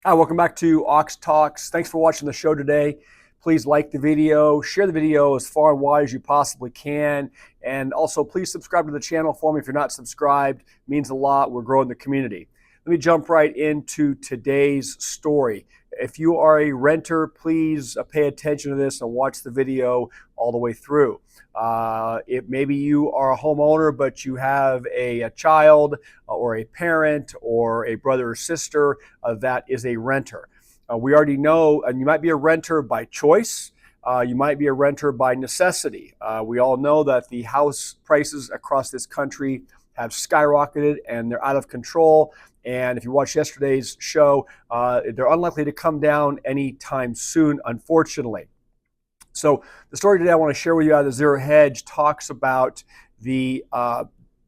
Hi, welcome back to Ox Talks. Thanks for watching the show today. Please like the video, share the video as far and wide as you possibly can, and also please subscribe to the channel for me if you're not subscribed. It means a lot. We're growing the community. Let me jump right into today's story. If you are a renter, please pay attention to this and watch the video all the way through. If maybe you are a homeowner, but you have a child or a parent or a brother or sister that is a renter. We already know, and you might be a renter by choice. You might be a renter by necessity. We all know that the house prices across this country have skyrocketed and they're out of control. And if you watched yesterday's show, they're unlikely to come down anytime soon, unfortunately. So the story today I want to share with you out of the Zero Hedge talks about the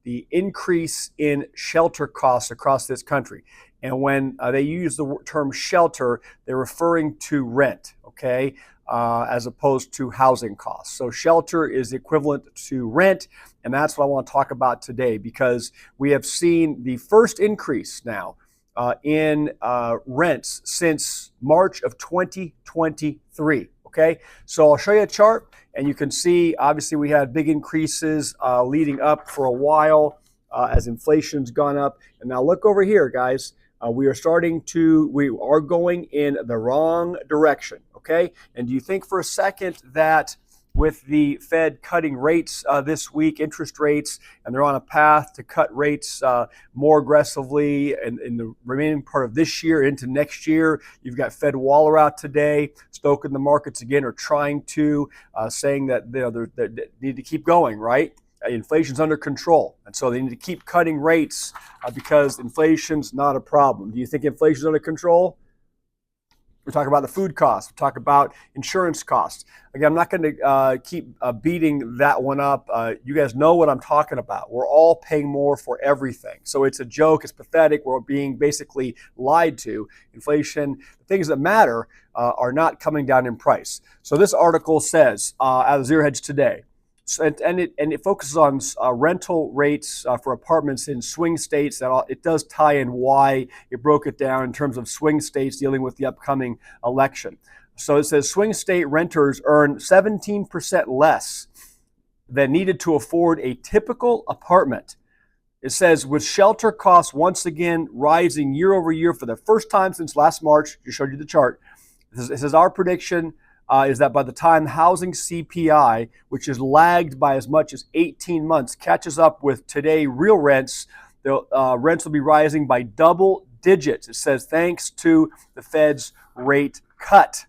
increase in shelter costs across this country. And when they use the term shelter, they're referring to rent, okay, as opposed to housing costs. So shelter is equivalent to rent, and that's what I want to talk about today because we have seen the first increase now in rents since March of 2023. Okay, so I'll show you a chart, and you can see obviously we had big increases leading up for a while as inflation's gone up. And now look over here, guys. We are going in the wrong direction. Okay, and do you think for a second that with the Fed cutting rates this week, interest rates, and they're on a path to cut rates more aggressively in the remaining part of this year into next year? You've got Fed Waller out today, stoking the markets again, or trying to, saying that they need to keep going, right? Inflation's under control, and so they need to keep cutting rates because inflation's not a problem. Do you think inflation's under control? We talk about the food costs. We talk about insurance costs. Again, I'm not going to keep beating that one up. You guys know what I'm talking about. We're all paying more for everything. So it's a joke. It's pathetic. We're being basically lied to. Inflation, the things that matter are not coming down in price. So this article says, out of Zero Hedge today, and it focuses on rental rates for apartments in swing states. It does tie in why it broke it down in terms of swing states dealing with the upcoming election. So it says swing state renters earn 17% less than needed to afford a typical apartment. It says with shelter costs once again rising year over year for the first time since last March. Just showed you the chart. It says our prediction is that by the time housing CPI, which is lagged by as much as 18 months, catches up with today real rents, the rents will be rising by double digits. It says thanks to the Fed's rate cut.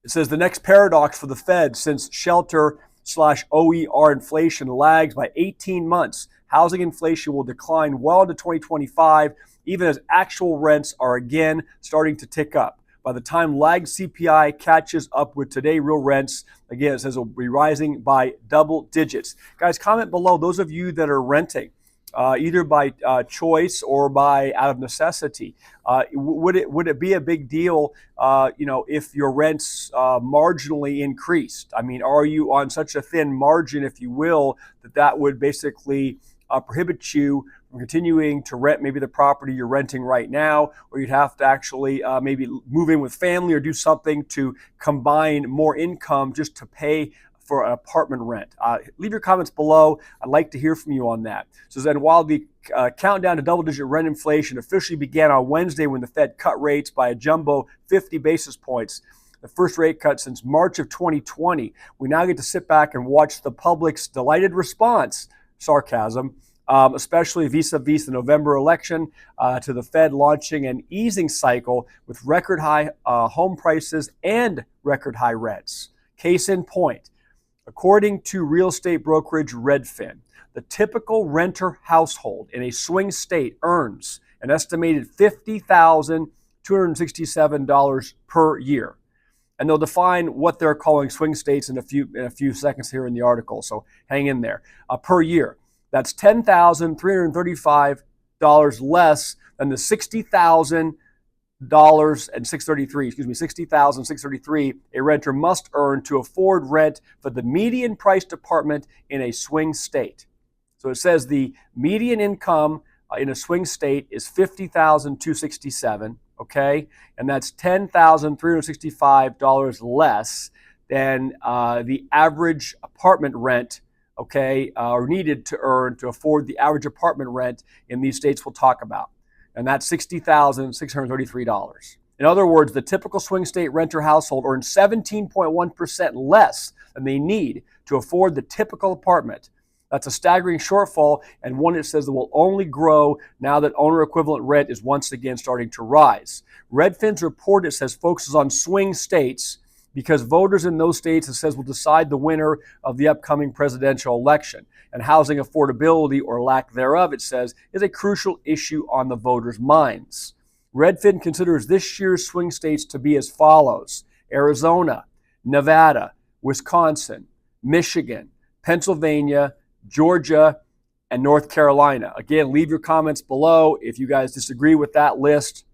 It says the next paradox for the Fed, since shelter/OER inflation lags by 18 months, housing inflation will decline well into 2025, even as actual rents are again starting to tick up. By the time lagged CPI catches up with today real rents, again, it says it will be rising by double digits. Guys, comment below, those of you that are renting, either by choice or by out of necessity. Would it be a big deal, if your rents marginally increased? I mean, are you on such a thin margin, if you will, that would basically prohibit you from continuing to rent maybe the property you're renting right now, or you'd have to actually maybe move in with family or do something to combine more income just to pay for an apartment rent? Leave your comments below. I'd like to hear from you on that. So then while the countdown to double-digit rent inflation officially began on Wednesday when the Fed cut rates by a jumbo 50 basis points, the first rate cut since March of 2020, we now get to sit back and watch the public's delighted response, sarcasm, especially vis-a-vis the November election, to the Fed launching an easing cycle with record high home prices and record high rents. Case in point, according to real estate brokerage Redfin, the typical renter household in a swing state earns an estimated $50,267 per year. And they'll define what they're calling swing states in a few seconds here in the article, so hang in there. Per year. That's $10,335 less than the $60,633 a renter must earn to afford rent for the median priced apartment in a swing state. So it says the median income in a swing state is $50,267, okay? And that's $10,365 less than the average apartment rent, okay, or needed to earn to afford the average apartment rent in these states we'll talk about. And that's $60,633. In other words, the typical swing state renter household earns 17.1% less than they need to afford the typical apartment. That's a staggering shortfall, and one it says that will only grow now that owner equivalent rent is once again starting to rise. Redfin's report, it says, focuses on swing states because voters in those states, it says, will decide the winner of the upcoming presidential election. And housing affordability, or lack thereof, it says, is a crucial issue on the voters' minds. Redfin considers this year's swing states to be as follows: Arizona, Nevada, Wisconsin, Michigan, Pennsylvania, Georgia, and North Carolina. Again, leave your comments below if you guys disagree with that list.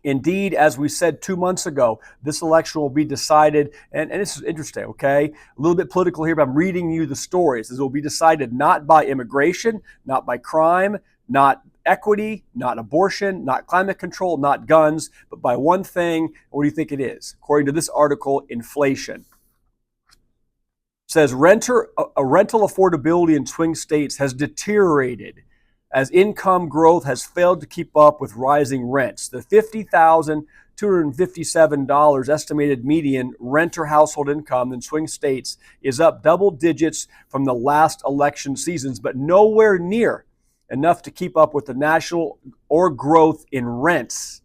Indeed, as we said 2 months ago, this election will be decided, and this is interesting, okay? A little bit political here, but I'm reading you the stories. This will be decided not by immigration, not by crime, not equity, not abortion, not climate control, not guns, but by one thing. What do you think it is? According to this article, inflation. It says rental affordability in swing states has deteriorated as income growth has failed to keep up with rising rents. The $50,257 estimated median renter household income in swing states is up double digits from the last election seasons, but nowhere near enough to keep up with the national or growth in rents.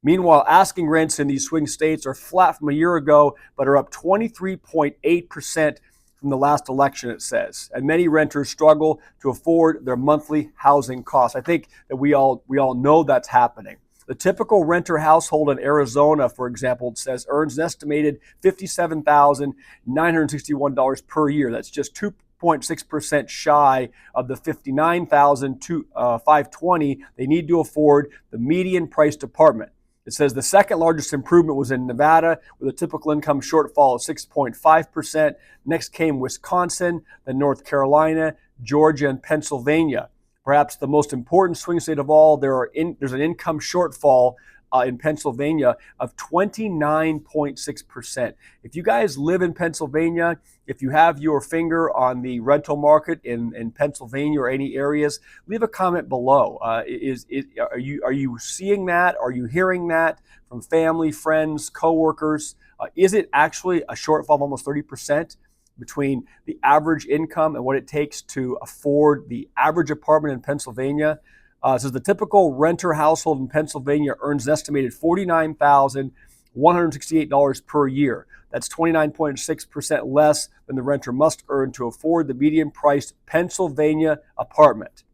Meanwhile, asking rents in these swing states are flat from a year ago, but are up 23.8% from the last election, it says. And many renters struggle to afford their monthly housing costs. I think that we all know that's happening. The typical renter household in Arizona, for example, it says earns an estimated $57,961 per year. That's just 2.6% shy of the $59,520 they need to afford the median priced apartment. It says the second largest improvement was in Nevada, with a typical income shortfall of 6.5%. Next came Wisconsin, then North Carolina, Georgia, and Pennsylvania. Perhaps the most important swing state of all, there's an income shortfall in Pennsylvania of 29.6%. If you guys live in Pennsylvania, if you have your finger on the rental market in Pennsylvania or any areas, leave a comment below. Are you seeing that? Are you hearing that from family, friends, coworkers? Is it actually a shortfall of almost 30% between the average income and what it takes to afford the average apartment in Pennsylvania? It says the typical renter household in Pennsylvania earns an estimated $49,168 per year. That's 29.6% less than the renter must earn to afford the median-priced Pennsylvania apartment.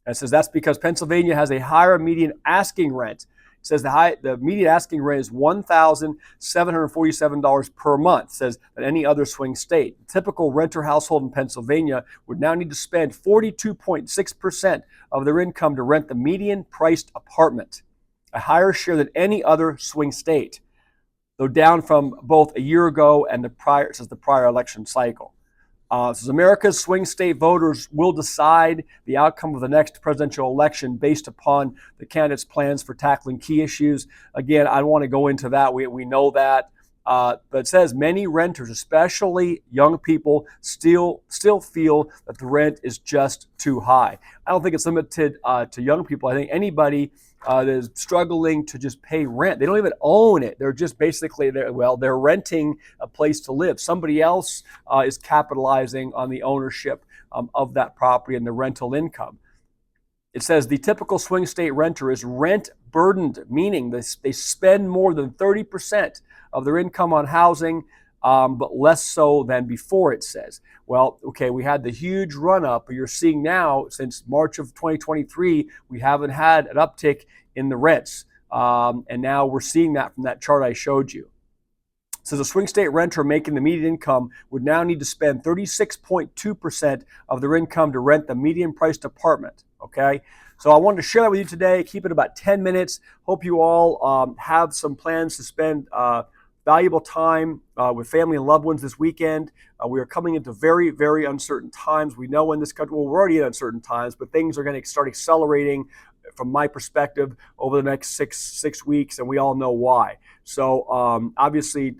And it says that's because Pennsylvania has a higher median asking rent. It says the median asking rent is $1,747 per month, says, than any other swing state. A typical renter household in Pennsylvania would now need to spend 42.6% of their income to rent the median-priced apartment, a higher share than any other swing state, though down from both a year ago and the prior election cycle. Says America's swing state voters will decide the outcome of the next presidential election based upon the candidates' plans for tackling key issues. Again, I don't want to go into that. We know that. But it says many renters, especially young people, still feel that the rent is just too high. I don't think it's limited to young people. I think anybody that is struggling to just pay rent, they don't even own it. They're just basically, they're renting a place to live. Somebody else is capitalizing on the ownership of that property and the rental income. It says the typical swing state renter is rent burdened, meaning they spend more than 30% of their income on housing, but less so than before, it says. Well, okay, we had the huge run-up, but you're seeing now, since March of 2023, we haven't had an uptick in the rents. And now we're seeing that from that chart I showed you. It says a swing state renter making the median income would now need to spend 36.2% of their income to rent the median-priced apartment, okay? So I wanted to share that with you today. Keep it about 10 minutes. Hope you all have some plans to spend valuable time with family and loved ones this weekend. We are coming into very, very uncertain times. We know in this country, well, we're already in uncertain times, but things are going to start accelerating from my perspective over the next six weeks, and we all know why. So obviously,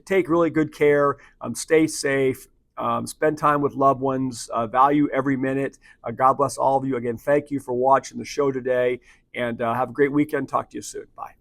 take really good care, stay safe, spend time with loved ones, value every minute. God bless all of you. Again, thank you for watching the show today, and have a great weekend. Talk to you soon. Bye.